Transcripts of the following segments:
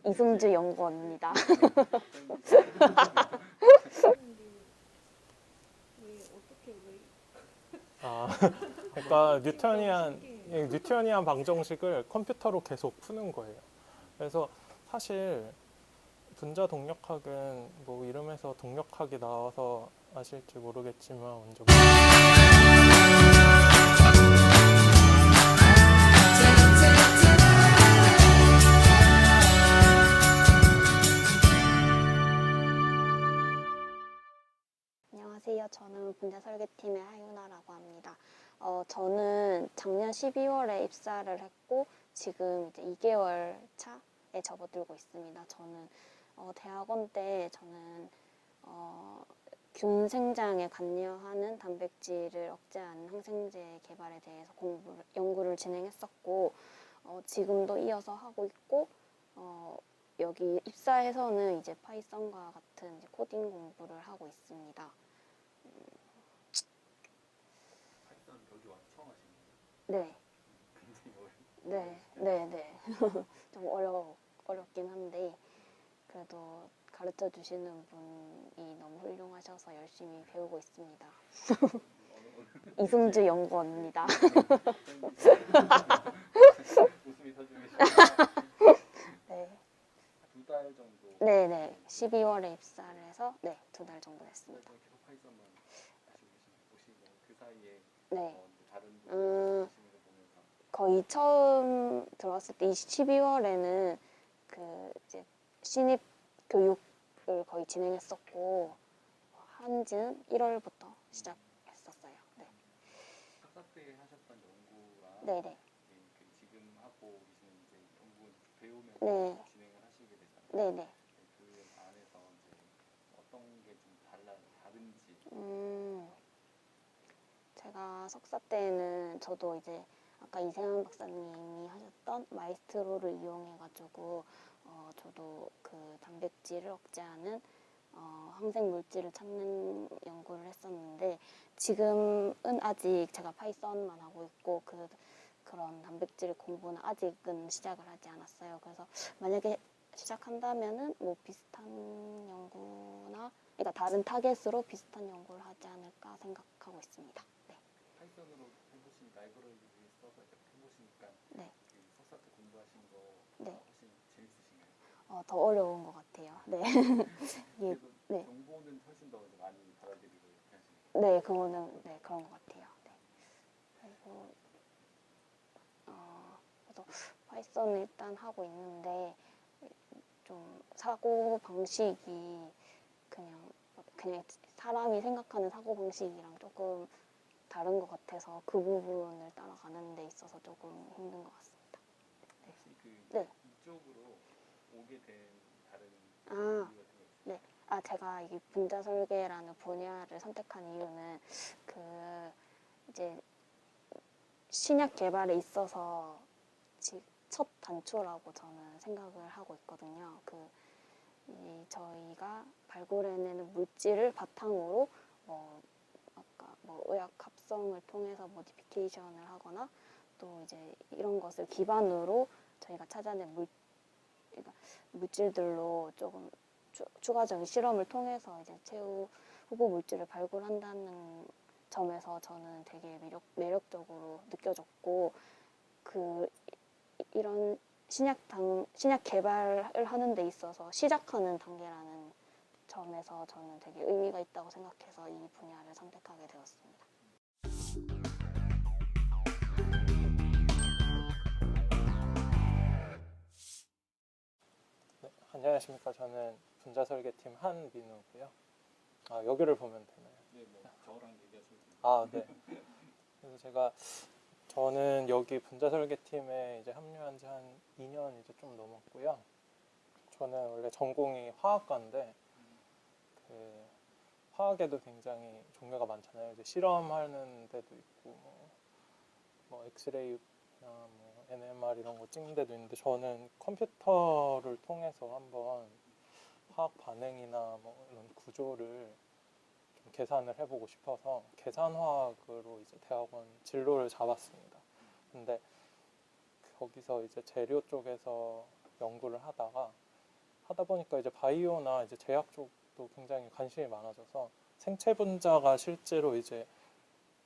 이승주 연구원입니다. 그러니까 뉴턴이안 방정식을 컴퓨터로 계속 푸는 거예요. 그래서 사실 분자 동력학은 뭐 이름에서 동력학이 나와서 아실지 모르겠지만 먼저 안녕하세요. 저는 분자 설계팀의 하유나라고 합니다. 저는 작년 12월에 입사를 했고 지금 이제 2개월 차에 접어들고 있습니다. 저는 대학원 때 저는 균 생장에 관여하는 단백질을 억제하는 항생제 개발에 대해서 연구를 진행했었고 지금도 이어서 하고 있고 여기 입사해서는 이제 파이썬과 같은 이제 코딩 공부를 하고 있습니다. 파이썬 여기 와서 처음 하시는 거예요? 네. 굉장히 네. 좀 어렵긴 한데 그래도 가르쳐 주시는 분이 너무 훌륭하셔서 열심히 배우고 있습니다. 이승주 연구원입니다. 웃음이 터지고 네. 2달 정도. 네네. 12월에 입사를 해서 네, 2달 정도 됐습니다. 계속 파이썬만 하시고 계시나요? 혹시 그 사이에 네. 다른 분 하시는 거 보면서 거의 처음 들어왔을 때 12월에는 그 이제 신입 교육을 거의 진행했었고 한지는 1월부터 시작했었어요. 네. 석사 때 하셨던 연구랑 네네. 지금 하고 계시는 이제 연구 배우면서 네. 진행을 하시게 되잖아요. 네네. 그 안에서 이제 어떤 게 좀 다른지. 제가 석사 때는 저도 이제 아까 이세환 박사님이 하셨던 마이스트로를 이용해가지고 저도 그 단백질을 억제하는 항생 물질을 찾는 연구를 했었는데 지금은 아직 제가 파이썬만 하고 있고 그런 단백질 공부는 아직은 시작을 하지 않았어요. 그래서 만약에 시작한다면은 뭐 비슷한 연구나 그러니까 다른 타겟으로 비슷한 연구를 하지 않을까 생각하고 있습니다. 네. 파이썬으로 해보신 라이브러리를 써서 이렇게 해보시니까 네. 그 석사 때 공부하신 거 네. 훨씬 재밌으신가요? 더 어려운 것 같아요. 네. 이게, 그래도 네. 정보는 훨씬 더 많이 받아들이고 이렇게 하시는 거예요? 네, 그거는 네, 그런 것 같아요. 네. 그리고 그래서 파이썬을 일단 하고 있는데 좀 사고 방식이 그냥 사람이 생각하는 사고 방식이랑 조금 다른 것 같아서 그 부분을 따라가는 데 있어서 조금 힘든 것 같습니다. 혹시 네. 이쪽으로 오게 된 다른 아, 이유 같은 거 있어요? 네. 제가 이 분자 설계라는 분야를 선택한 이유는 이제 신약 개발에 있어서 첫 단초라고 저는 생각을 하고 있거든요. 저희가 발굴해내는 물질을 바탕으로 아까 의학 합성을 통해서 모디피케이션을 하거나 또 이제 이런 것을 기반으로 저희가 찾아낸 그러니까 물질들로 조금 추가적인 실험을 통해서 이제 최후 후보 물질을 발굴한다는 점에서 저는 되게 매력적으로 느껴졌고 이런 신약 개발을 하는 데 있어서 시작하는 단계라는 점에서 저는 되게 의미가 있다고 생각해서 이 분야를 선택하게 되었습니다. 네, 안녕하십니까. 저는 분자 설계팀 한민우고요. 여기를 보면 되나요? 네, 뭐 저랑 얘기하셔도 됩니다. 네. 그래서 저는 여기 분자 설계팀에 이제 합류한 지 한 2년 이제 좀 넘었고요. 저는 원래 전공이 화학과인데 그 화학에도 굉장히 종류가 많잖아요. 이제 실험하는 데도 있고 뭐 엑스레이나 뭐 NMR 이런 거 찍는 데도 있는데 저는 컴퓨터를 통해서 한번 화학 반응이나 뭐 이런 구조를 좀 계산을 해보고 싶어서 계산화학으로 이제 대학원 진로를 잡았습니다. 근데 거기서 이제 재료 쪽에서 연구를 하다가 하다 보니까 이제 바이오나 이제 제약 쪽도 굉장히 관심이 많아져서 생체 분자가 실제로 이제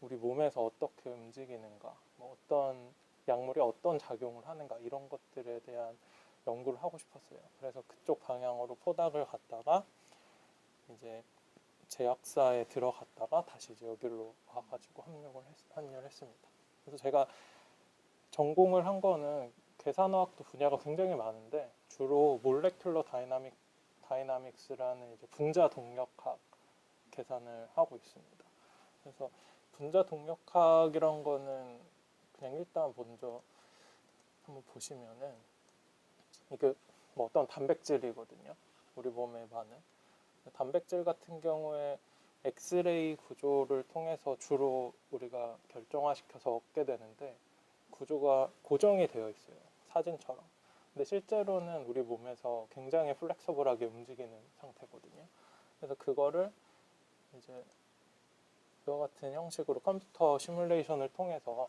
우리 몸에서 어떻게 움직이는가, 뭐 어떤 약물이 어떤 작용을 하는가 이런 것들에 대한 연구를 하고 싶었어요. 그래서 그쪽 방향으로 포닥을 갔다가 이제 제약사에 들어갔다가 다시 이제 여기로 와가지고 합류를 했습니다. 그래서 제가 전공을 한 거는 계산화학도 분야가 굉장히 많은데 주로 몰레큘러 다이나믹스라는 이제 분자 동력학 계산을 하고 있습니다. 그래서 분자 동력학이란 거는 그냥 일단 먼저 한번 보시면은 이게 뭐 어떤 단백질이거든요. 우리 몸에 많은 단백질 같은 경우에 엑스레이 구조를 통해서 주로 우리가 결정화시켜서 얻게 되는데 구조가 고정이 되어 있어요. 사진처럼. 근데 실제로는 우리 몸에서 굉장히 플렉서블하게 움직이는 상태거든요. 그래서 그거를 이제 이와 같은 형식으로 컴퓨터 시뮬레이션을 통해서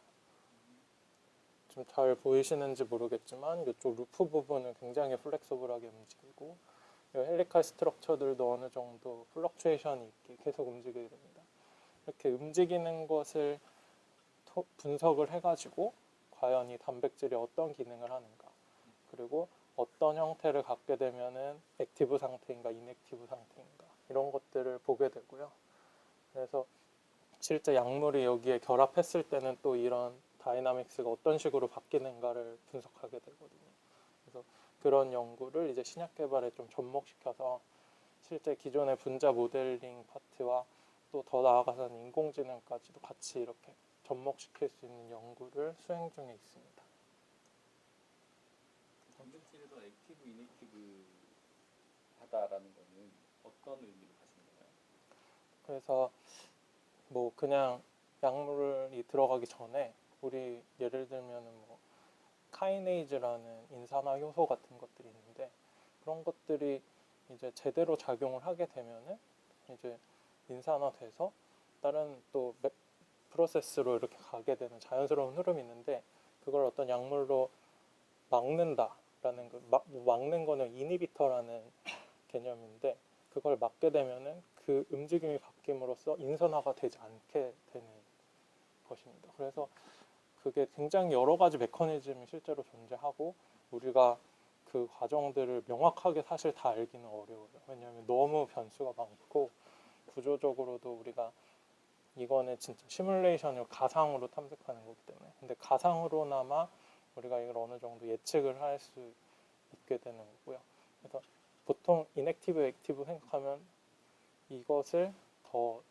좀 잘 보이시는지 모르겠지만 이쪽 루프 부분은 굉장히 플렉서블하게 움직이고 이 헬리칼 스트럭처들도 어느 정도 플럭추에이션이 있게 계속 움직이게 됩니다. 이렇게 움직이는 것을 분석을 해가지고 과연 이 단백질이 어떤 기능을 하는가, 그리고 어떤 형태를 갖게 되면은 액티브 상태인가 인액티브 상태인가 이런 것들을 보게 되고요. 그래서 실제 약물이 여기에 결합했을 때는 또 이런 다이나믹스가 어떤 식으로 바뀌는가를 분석하게 되거든요. 그래서 그런 연구를 이제 신약 개발에 좀 접목시켜서 실제 기존의 분자 모델링 파트와 또 더 나아가서는 인공지능까지도 같이 이렇게 접목시킬 수 있는 연구를 수행 중에 있습니다. 단백질에서 액티브, 이넥티브 하다라는 거는 어떤 의미로 하시는 거예요? 그래서 뭐 그냥 약물이 들어가기 전에 우리 예를 들면은 뭐 카이네이즈라는 인산화 효소 같은 것들이 있는데 그런 것들이 이제 제대로 작용을 하게 되면은 이제 인산화돼서 다른 또 프로세스로 이렇게 가게 되는 자연스러운 흐름이 있는데 그걸 어떤 약물로 막는다라는 막는 거는 이니비터라는 개념인데 그걸 막게 되면은 그 움직임이 바뀜으로써 인산화가 되지 않게 되는 것입니다. 그래서 그게 굉장히 여러 가지 메커니즘이 실제로 존재하고 우리가 그 과정들을 명확하게 사실 다 알기는 어려워요. 왜냐하면 너무 변수가 많고 구조적으로도 우리가 이거는 진짜 시뮬레이션을 가상으로 탐색하는 거기 때문에 근데 가상으로나마 우리가 이걸 어느 정도 예측을 할 수 있게 되는 거고요. 그래서 보통 인액티브, 액티브 생각하면 이것을 더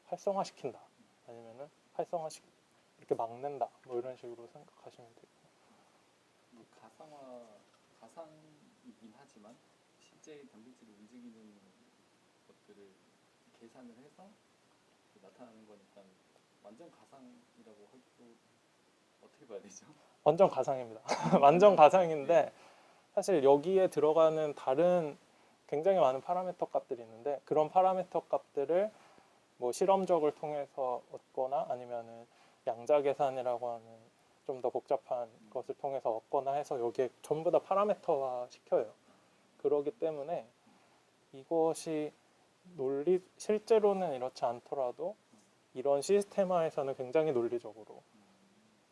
활성화시킨다 아니면은 이렇게 막는다 뭐 이런 식으로 생각하시면 되고 이 가상이긴 하지만 실제 단백질이 움직이는 것들을 계산을 해서 나타나는 거니까 완전 가상이라고 하기도 어떻게 봐야 되죠? 완전 가상입니다. 완전 가상인데 사실 여기에 들어가는 다른 굉장히 많은 파라미터 값들이 있는데 그런 파라미터 값들을 뭐 실험적을 통해서 얻거나 아니면은 양자 계산이라고 하는 좀 더 복잡한 것을 통해서 얻거나 해서 여기에 전부 다 파라미터화 시켜요. 그러기 때문에 이것이 실제로는 이렇지 않더라도 이런 시스템화에서는 굉장히 논리적으로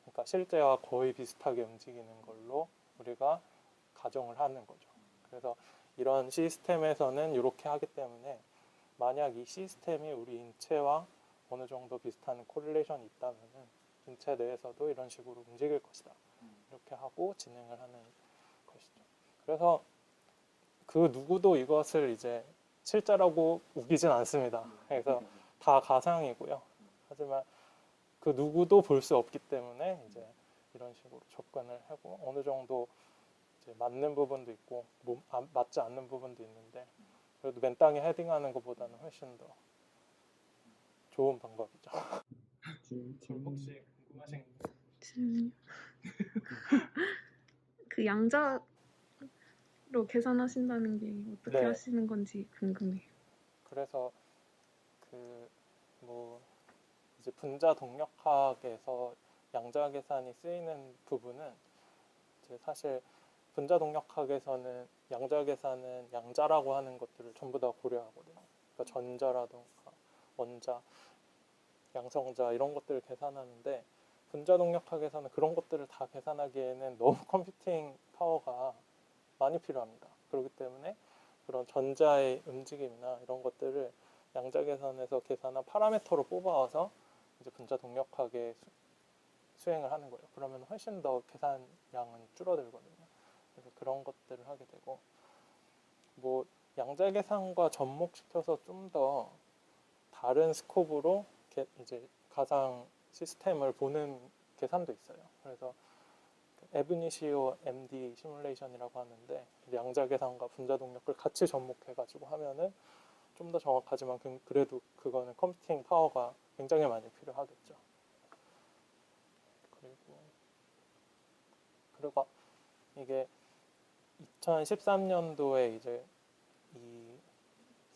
그러니까 실제와 거의 비슷하게 움직이는 걸로 우리가 가정을 하는 거죠. 그래서 이런 시스템에서는 이렇게 하기 때문에 만약 이 시스템이 우리 인체와 어느 정도 비슷한 코릴레이션이 있다면은 인체 내에서도 이런 식으로 움직일 것이다. 이렇게 하고 진행을 하는 것이죠. 그래서 그 누구도 이것을 이제 실제라고 우기진 않습니다. 그래서 다 가상이고요. 하지만 그 누구도 볼 수 없기 때문에 이제 이런 식으로 접근을 하고 어느 정도 이제 맞는 부분도 있고 맞지 않는 부분도 있는데 그래도 맨 땅에 헤딩하는 것보다는 훨씬 더 좋은 방법이죠. 혹시 궁금하신 그 양자로 계산하신다는 게 어떻게 네. 하시는 건지 궁금해요. 그래서 그 뭐 이제 분자 동력학에서 양자 계산이 쓰이는 부분은 이제 사실 분자 동력학에서는 양자 계산은 양자라고 하는 것들을 전부 다 고려하거든요. 그러니까 전자라던가 원자, 양성자 이런 것들을 계산하는데 분자 동력학에서는 그런 것들을 다 계산하기에는 너무 컴퓨팅 파워가 많이 필요합니다. 그렇기 때문에 그런 전자의 움직임이나 이런 것들을 양자 계산에서 계산한 파라미터로 뽑아와서 이제 분자 동력학에 수행을 하는 거예요. 그러면 훨씬 더 계산량은 줄어들거든요. 그래서 그런 것들을 하게 되고 뭐 양자 계산과 접목시켜서 좀 더 다른 스코프로 이제 가상 시스템을 보는 계산도 있어요. 그래서 에브니시오 MD 시뮬레이션이라고 하는데 양자 계산과 분자 동력을 같이 접목해가지고 하면은 좀 더 정확하지만 그래도 그거는 컴퓨팅 파워가 굉장히 많이 필요하겠죠. 그리고 이게 2013년도에 이제 이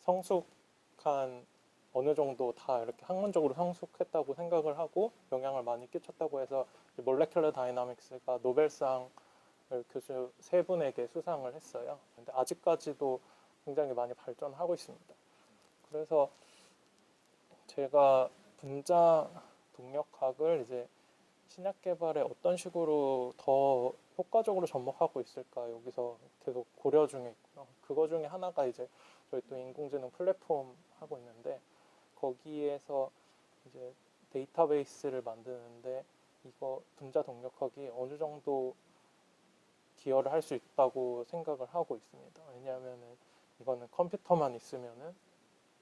성숙한 어느 정도 다 이렇게 학문적으로 성숙했다고 생각을 하고 영향을 많이 끼쳤다고 해서 몰레큘러 다이나믹스가 노벨상을 교수 세 분에게 수상을 했어요. 근데 아직까지도 굉장히 많이 발전하고 있습니다. 그래서 제가 분자 동력학을 이제 신약 개발에 어떤 식으로 더 효과적으로 접목하고 있을까 여기서 계속 고려 중에 있고요. 그거 중에 하나가 이제 저희 또 인공지능 플랫폼 하고 있는데 거기에서 이제 데이터베이스를 만드는데 이거 분자 동력학이 어느 정도 기여를 할 수 있다고 생각을 하고 있습니다. 왜냐하면은 이거는 컴퓨터만 있으면은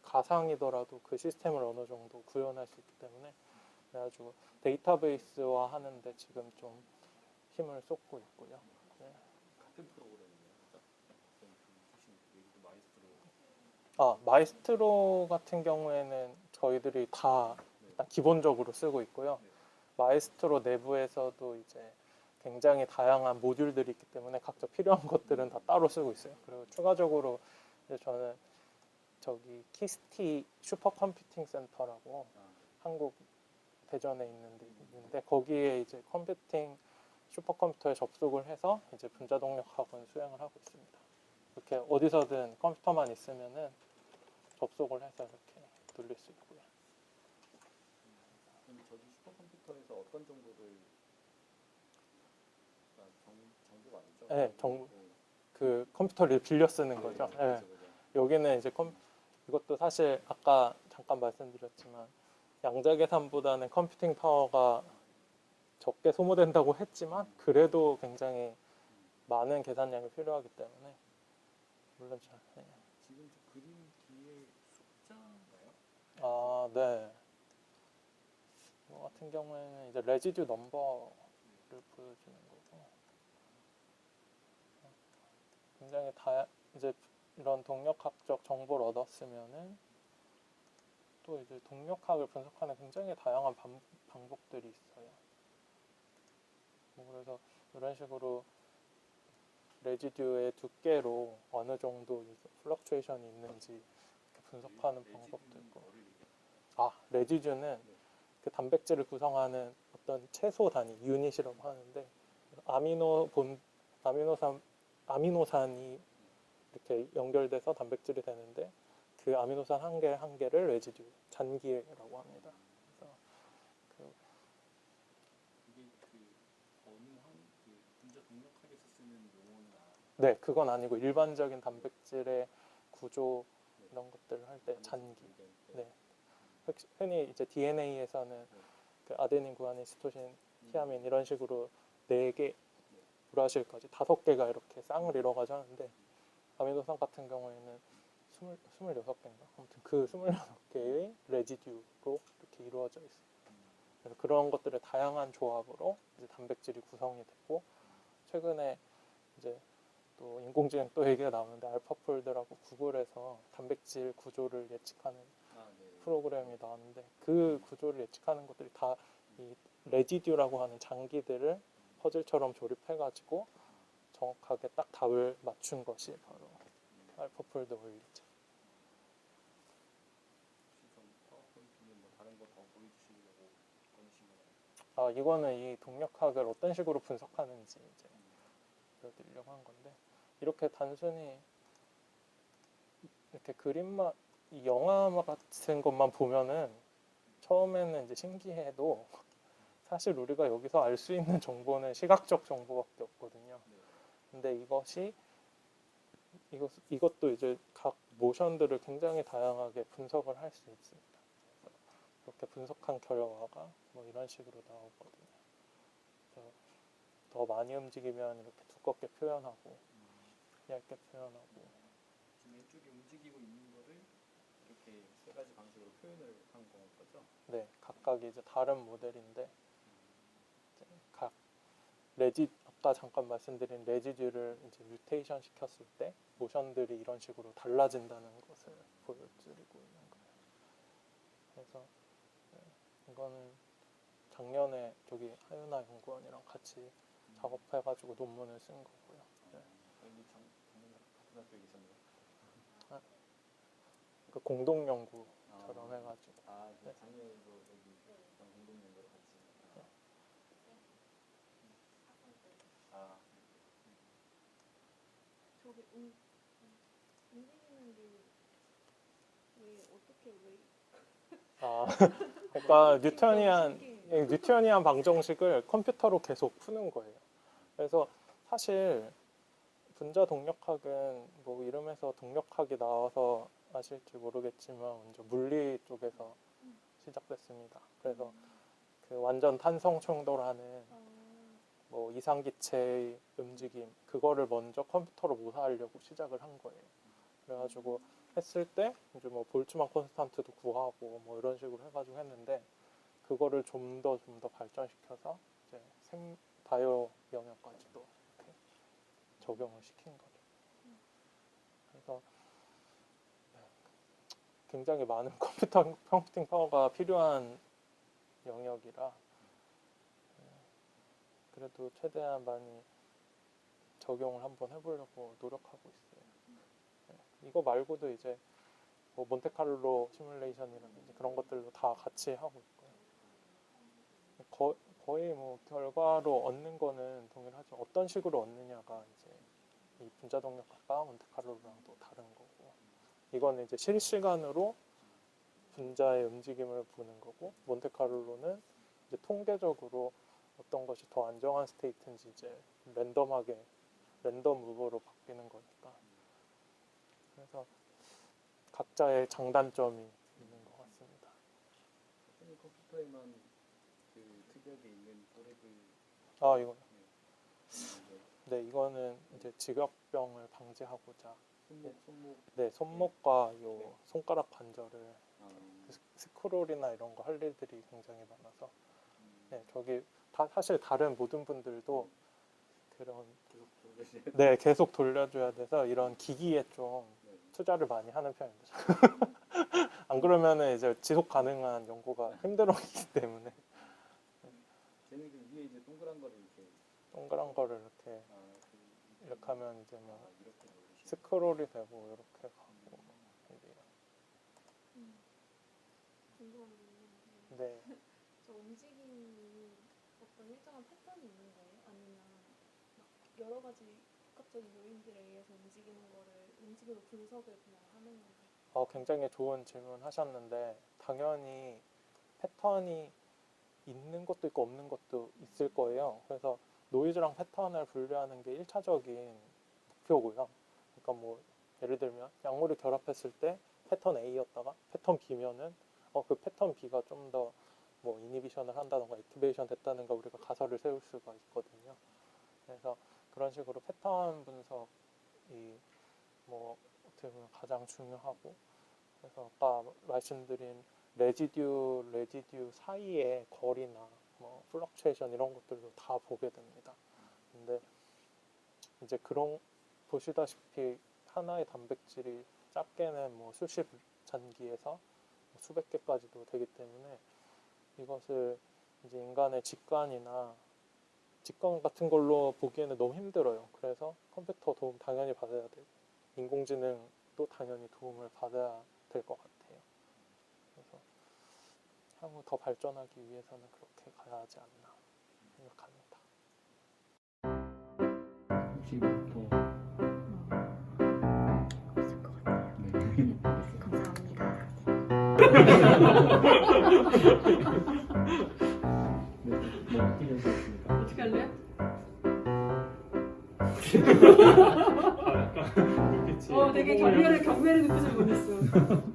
가상이더라도 그 시스템을 어느 정도 구현할 수 있기 때문에 그래가지고 데이터베이스화 하는데 지금 좀 힘을 쏟고 있고요. 네. 같은 프로그램이에요. 얘기도 마이스트로. 마이스트로 같은 경우에는 저희들이 다 일단 기본적으로 쓰고 있고요. 마이스트로 내부에서도 이제 굉장히 다양한 모듈들이 있기 때문에 각자 필요한 것들은 다 따로 쓰고 있어요. 그리고 추가적으로 이제 저는 저기 키스티 슈퍼컴퓨팅 센터라고 한국 대전에 있는데 거기에 이제 컴퓨팅 슈퍼컴퓨터에 접속을 해서 이제 분자 동력학원 수행을 하고 있습니다. 이렇게 어디서든 컴퓨터만 있으면은 접속을 해서 이렇게 돌릴 수 있고요. 그럼 저기 슈퍼컴퓨터에서 어떤 정보를 정보가 아니죠? 네, 그 컴퓨터를 빌려 쓰는 거죠. 네. 그렇죠. 여기는 이제 이것도 사실 아까 잠깐 말씀드렸지만 양자 계산보다는 컴퓨팅 파워가 적게 소모된다고 했지만 그래도 굉장히 많은 계산량이 필요하기 때문에 물론 네. 지금 저 그림 뒤에 숫자인가요? 네. 이거 같은 경우에는 이제 레지듀 넘버를 보여주는 거고 굉장히 이제 이런 동력학적 정보를 얻었으면은 또 이제 동력학을 분석하는 굉장히 다양한 방법들이 있어요. 그래서 이런 식으로 레지듀의 두께로 어느 정도 플럭추에이션이 있는지 이렇게 분석하는 방법도 있고. 레지듀는 그 단백질을 구성하는 어떤 채소 단위, 유닛이라고 하는데 아미노산이 이렇게 연결돼서 단백질이 되는데 그 아미노산 한 개 한 개를 레지듀, 잔기라고 합니다. 그래서 이게 분자 동력학에서 쓰는 용어는 네, 그건 아니고 일반적인 단백질의 구조 이런 것들을 할 때 잔기. 네. 흔히 이제 DNA에서는 그 아데닌, 구아닌, 시토신, 티아민 이런 식으로 4개, 우라실까지 5개가 이렇게 쌍을 이뤄가지고 하는데 아미노산 같은 경우에는 26개인가? 아무튼 그 26개의 레지듀로 이렇게 이루어져 있어요. 그래서 그런 것들의 다양한 조합으로 이제 단백질이 구성이 되고 최근에 이제 또 인공지능 또 얘기가 나오는데 알파폴드라고 구글에서 단백질 구조를 예측하는 프로그램이 나왔는데 그 구조를 예측하는 것들이 다 이 레지듀라고 하는 장기들을 퍼즐처럼 조립해가지고 정확하게 딱 답을 맞춘 것이 바로 알파폴드 원리죠. 파워포인트는 뭐 다른 거 더 보여주시려고 꺼내신 거나요? 이거는 이 동력학을 어떤 식으로 분석하는지 이제 보여드리려고 한 건데 이렇게 단순히 이렇게 그림만 이 영화 같은 것만 보면은 처음에는 이제 신기해도 사실 우리가 여기서 알 수 있는 정보는 시각적 정보밖에 없거든요. 근데 이것도 이제 각 모션들을 굉장히 다양하게 분석을 할 수 있습니다. 이렇게 분석한 결과가 뭐 이런 식으로 나오거든요. 그래서 더 많이 움직이면 이렇게 두껍게 표현하고 얇게 표현하고. 지금 왼쪽에 움직이고 있는 거를 이렇게 세 가지 방식으로 표현을 한 거죠. 네, 각각이 이제 다른 모델인데 이제 각 아까 잠깐 말씀드린 레지듀를 이제 뮤테이션 시켰을 때 모션들이 이런 식으로 달라진다는 것을 보여드리고 있는 거예요. 그래서 네, 이거는 작년에 저기 하유나 연구원이랑 같이 작업해가지고 논문을 쓴 거고요. 네. 여기 작년 같은 학교에 계셨나요? 그 공동 연구처럼 해가지고. 네. 작년에도 여기 공동 연구를 같이. 저기 움직이는 게 왜 어떻게 왜 아, 그러니까 뉴턴이안 방정식을 컴퓨터로 계속 푸는 거예요. 그래서 사실 분자 동력학은 뭐 이름에서 동력학이 나와서 아실지 모르겠지만 먼저 물리 쪽에서 시작됐습니다. 그래서 그 완전 탄성 충돌하는 뭐 이상기체의 움직임 그거를 먼저 컴퓨터로 모사하려고 시작을 한 거예요. 그래가지고 했을 때 이제 뭐 볼츠만 콘스탄트도 구하고 뭐 이런 식으로 해가지고 했는데 그거를 좀 더 발전시켜서 이제 바이오 영역까지도 이렇게 적용을 시킨 거죠. 그래서 네, 굉장히 많은 컴퓨팅 파워가 필요한 영역이라 그래도 최대한 많이 적용을 한번 해보려고 노력하고 있어요. 네, 이거 말고도 이제 뭐 몬테카를로 시뮬레이션이라든지 그런 것들도 다 같이 하고 있고요. 거의 뭐 결과로 얻는 거는 동일하죠. 어떤 식으로 얻느냐가 이제 이 분자 동력학과 몬테카를로랑 또 다른 거고, 이거는 이제 실시간으로 분자의 움직임을 보는 거고, 몬테카를로는 이제 통계적으로 어떤 것이 더 안정한 스테이트인지 이제 랜덤 무브로 바뀌는 거니까. 그래서 각자의 장단점이 있는 것 같습니다. 컴퓨터에만 그 특이하게 있는 도레그. 이거. 네, 이거는 이제 직업병을 방지하고자. 손목. 네, 손목과 요 손가락 관절을 스크롤이나 이런 거 할 일들이 굉장히 많아서. 네, 저기 사실 다른 모든 분들도 그런 계속 돌려줘야 돼서 이런 기기에 좀 투자를 많이 하는 편입니다. 안 그러면은 이제 지속 가능한 연구가 힘들어지기 때문에. 쟤는 그 위에 이제 동그란 거를 이렇게 하면 이제 뭐 스크롤이 되고 이렇게 가고 이래요. 궁금한 게 있는데 네. 저 움직임이 어떤 일정한 패턴이 있는 거예요? 아니면 막 여러 가지 복합적인 요인들에 의해서 움직이는 거를 움직임을 분석을 그냥 하는 건가요? 굉장히 좋은 질문 하셨는데 당연히 패턴이 있는 것도 있고 없는 것도 있을 거예요. 그래서 노이즈랑 패턴을 분류하는 게 1차적인 목표고요. 그러니까 뭐 예를 들면 양물을 결합했을 때 패턴 A였다가 패턴 B면은 그 패턴 B가 좀 더 뭐 이니비션을 한다던가 액티베이션 됐다는가 우리가 가설을 세울 수가 있거든요. 그래서 그런 식으로 패턴 분석이 뭐 어떻게 보면 가장 중요하고, 그래서 아까 말씀드린 레지듀 사이의 거리나 뭐 플럭추에이션 이런 것들도 다 보게 됩니다. 근데 이제 그런 보시다시피 하나의 단백질이 작게는 뭐 수십 잔기에서 수백 개까지도 되기 때문에 이것을 이제 인간의 직관 같은 걸로 보기에는 너무 힘들어요. 그래서 컴퓨터 도움 당연히 받아야 되고 인공지능도 당연히 도움을 받아야 될 것 같아요. 그래서 향후 더 발전하기 위해서는 그렇게 가야 하지 않나 생각합니다. 혹시 더 뭐 어떻게 하셨습니까? 어떻게 할래? 약간 눈빛이 되게 경멸의 눈빛을 보냈어.